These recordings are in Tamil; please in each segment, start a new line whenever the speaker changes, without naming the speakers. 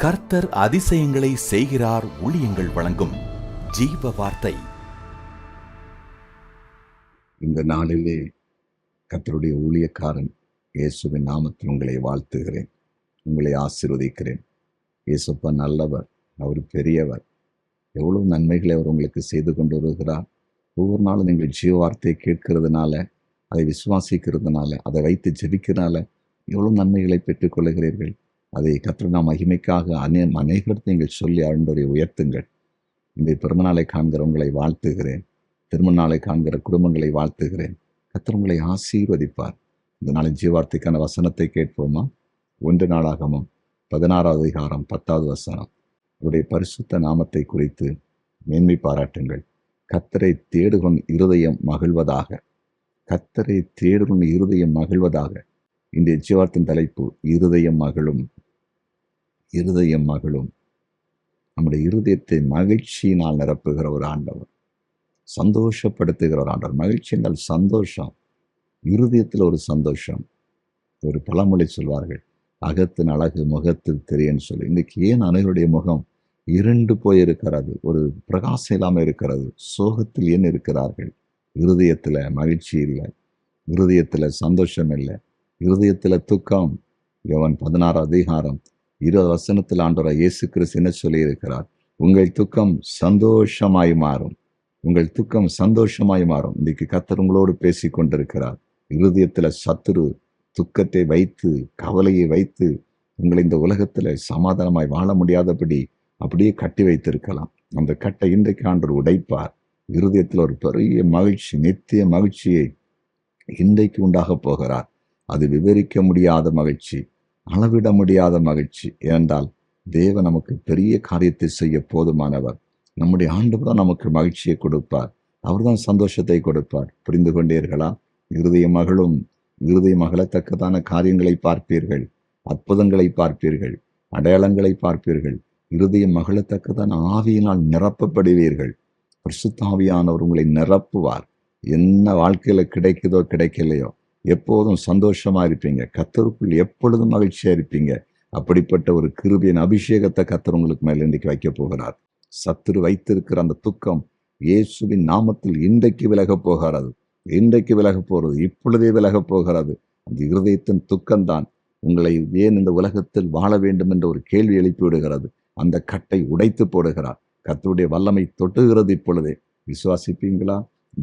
கர்த்தர் அதிசயங்களை செய்கிறார். ஊழியங்கள் வழங்கும் ஜீவ வார்த்தை.
இந்த நாளிலே கர்த்தருடைய ஊழியக்காரன் இயேசுவின் நாமத்தில் உங்களை வாழ்த்துகிறேன், உங்களை ஆசீர்வதிக்கிறேன். இயேசுப்பா நல்லவர், அவர் பெரியவர். எவ்வளவு நன்மைகளை அவர் உங்களுக்கு செய்து கொண்டு வருகிறார். ஒவ்வொரு நாளும் நீங்கள் ஜீவ வார்த்தையை கேட்கிறதுனால, அதை விசுவாசிக்கிறதுனால, அதை வைத்து ஜெபிக்கிறதுனால எவ்வளவு நன்மைகளை பெற்றுக்கொள்கிறீர்கள். அதை கர்த்தர் நாம் மகிமைக்காக அநேகத்தை நீங்கள் சொல்லி ஆண்டவரை உயர்த்துங்கள். இந்த பிறந்தநாளை காண்கிற உங்களை வாழ்த்துகிறேன். திருமண நாளை காண்கிற குடும்பங்களை வாழ்த்துகிறேன். கர்த்தர் உங்களை ஆசீர்வதிப்பார். இந்த நாளின் ஜீவார்த்தைக்கான வசனத்தை கேட்போமா? 1 நாளாகமம் 16வது அதிகாரம் 10வது வசனம். அவருடைய பரிசுத்த நாமத்தை குறித்து மேன்மை பாராட்டுங்கள். கர்த்தரை தேடுகிற இருதயம் மகிழ்வதாக. கர்த்தரை தேடுகிற இருதயம் மகிழ்வதாக. இந்த ஜீவார்த்தின் தலைப்பு இருதயம் மகிழும். இருதயம் மகிழும். நம்முடைய இருதயத்தை மகிழ்ச்சியினால் நிரப்புகிற ஒரு ஆண்டவர், சந்தோஷப்படுத்துகிற ஒரு ஆண்டவர். மகிழ்ச்சி என்றால் சந்தோஷம், இருதயத்தில் ஒரு சந்தோஷம். ஒரு பழமொழி சொல்வார்கள், அகத்தின் அழகு முகத்தில் தெரியுன்னு சொல்லி. இன்னைக்கு ஏன் அனைவருடைய முகம் இருண்டு போயிருக்கிறது, ஒரு பிரகாசம் இல்லாமல் இருக்கிறது? சோகத்தில் ஏன் இருக்கிறார்கள்? இருதயத்தில் மகிழ்ச்சி இல்லை, இருதயத்தில் சந்தோஷம் இல்லை, இருதயத்தில் துக்கம். யோவான் 16 அதிகாரம் 20 வசனத்தில் ஆண்டவர் இயேசு கிறிஸ்து என்ன சொல்லி இருக்கிறார்? உங்கள் துக்கம் சந்தோஷமாய் மாறும், உங்கள் துக்கம் சந்தோஷமாய் மாறும். இன்னைக்கு கர்த்தர் உங்களோடு பேசி கொண்டிருக்கிறார். இருதயத்தில் சத்துரு துக்கத்தை வைத்து, கவலையை வைத்து உங்களை இந்த உலகத்தில் சமாதானமாய் வாழ முடியாதபடி அப்படியே கட்டி வைத்திருக்கலாம். அந்த கட்டை இன்றைக்கு ஆண்டவர் உடைப்பார். இருதயத்தில் ஒரு பெரிய மகிழ்ச்சி, நித்திய மகிழ்ச்சியை இன்றைக்கு உண்டாக போகிறார். அது விவரிக்க முடியாத மகிழ்ச்சி, அளவிட முடியாத மகிழ்ச்சி. ஏனென்றால் தேவன் நமக்கு பெரிய காரியத்தை செய்ய போதுமானவர். நம்முடைய ஆண்டவர் தான் நமக்கு மகிழ்ச்சியை கொடுப்பார், அவர் தான் சந்தோஷத்தை கொடுப்பார். புரிந்து கொண்டீர்களா? இருதய மகளும். இருதய மகளத்தக்கதான காரியங்களை பார்ப்பீர்கள், அற்புதங்களை பார்ப்பீர்கள், அடையாளங்களை பார்ப்பீர்கள். இருதய மகளத்தக்கதான ஆவியினால் நிரப்பப்படுவீர்கள். பரிசுத்த ஆவியானவர் உங்களை நிரப்புவார். என்ன வாழ்க்கையில கிடைக்குதோ கிடைக்கலையோ, எப்போதும் சந்தோஷமா இருப்பீங்க. கர்த்தருக்குள் எப்பொழுதும் மகிழ்ச்சியா இருப்பீங்க. அப்படிப்பட்ட ஒரு கிருபையின் அபிஷேகத்தை கர்த்தர் உங்களுக்கு மேல இன்றைக்கு வைக்க போகிறார். சத்துரு வைத்திருக்கிற அந்த துக்கம் இயேசுவின் நாமத்தில் இன்றைக்கு விலக போகிறது. இன்றைக்கு விலக போகிறது, இப்பொழுதே விலக போகிறது. அந்த இருதயத்தின் துக்கம்தான் உங்களை ஏன் இந்த உலகத்தில் வாழ வேண்டும் என்ற ஒரு கேள்வி எழுப்பி விடுகிறது. அந்த கட்டை உடைத்து போடுகிறார். கர்த்தருடைய வல்லமை தொட்டுகிறது இப்பொழுதே. விசுவாசிப்பீங்களா?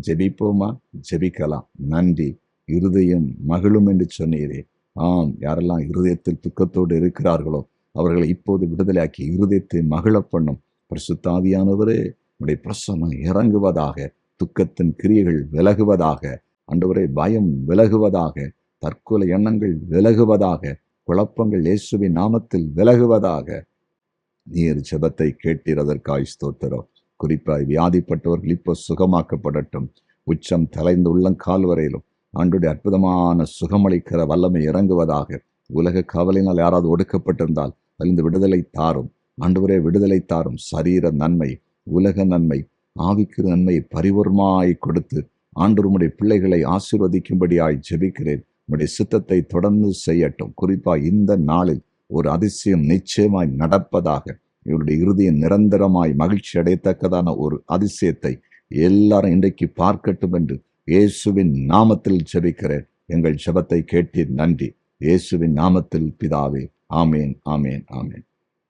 ஜெபிப்போமா? ஜெபிக்கலாம். நன்றி. இருதயம் மகிழும் என்று சொன்னீரே. ஆம், யாரெல்லாம் இருதயத்தில் துக்கத்தோடு இருக்கிறார்களோ அவர்களை இப்போது விடுதலையாக்கி இருதயத்தை மகிழ பண்ணும். பரிசுத்த ஆவியானவரே, உடைய பிரசன்னம் இறங்குவதாக. துக்கத்தின் கிரியைகள் விலகுவதாக. ஆண்டவரே, பயம் விலகுவதாக. தற்கொலை எண்ணங்கள் விலகுவதாக. குழப்பங்கள் இயேசுவின் நாமத்தில் விலகுவதாக. நீர் ஜெபத்தை கேட்டீர், அதற்காய் ஸ்தோத்திரம். குறிப்பாய் வியாதிப்பட்டவர்கள் இப்போ சுகமாக்கப்படட்டும். உச்சம் தலைந்து உள்ளங்கால் வரையிலும் ஆண்டுடைய அற்புதமான சுகமளிக்கிற வல்லமை இறங்குவதாக. உலக கவலையினால் யாராவது ஒடுக்கப்பட்டிருந்தால் அதிலிருந்து விடுதலை தாரும். ஆண்டவரே, விடுதலை தாரும். சரீர நன்மை, உலக நன்மை, ஆவிக்கு நன்மை பரிபூர்ணமாய் கொடுத்து ஆண்டவர் உம்முடைய பிள்ளைகளை ஆசீர்வதிக்கும்படியாய் ஜெபிக்கிறேன். உம்முடைய சித்தத்தை தொடர்ந்து செய்யட்டும். குறிப்பாய் இந்த நாளில் ஒரு அதிசயம் நிச்சயமாய் நடப்பதாக. இவருடைய இருதயம் நிரந்தரமாய் மகிழ்ச்சி அடையத்தக்கதான ஒரு அதிசயத்தை எல்லாரும் இன்றைக்கு பார்க்கட்டும் என்று இயேசுவின் நாமத்தில் ஜெபிக்கிறேன். எங்கள் ஜெபத்தை கேட்டீர், நன்றி. இயேசுவின் நாமத்தில் பிதாவே. ஆமேன், ஆமேன், ஆமேன்.